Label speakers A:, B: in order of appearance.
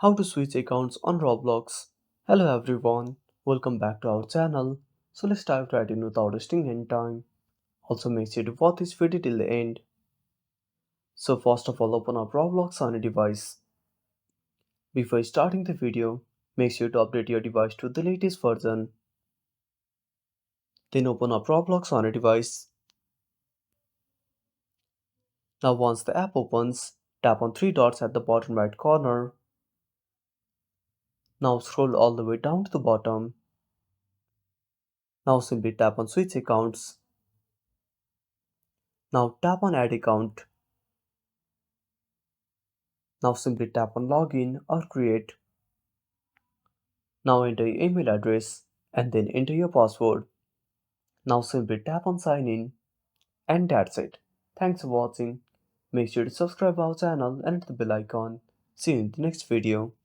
A: How to switch accounts on Roblox. Hello everyone, welcome back to our channel. So let's dive right in without wasting any time. Also make sure to watch this video till the end. So first of all open up Roblox on a device. Before starting the video, make sure to update your device to the latest version. Then open up Roblox on a device. Now once the app opens, tap on three dots at the bottom right corner. Now scroll all the way down to the bottom. Now simply tap on switch accounts. Now tap on add account. Now simply tap on login or create. Now enter your email address and then enter your password. Now simply tap on sign in and that's it. Thanks for watching. Make sure to subscribe our channel and hit the bell icon. See you in the next video.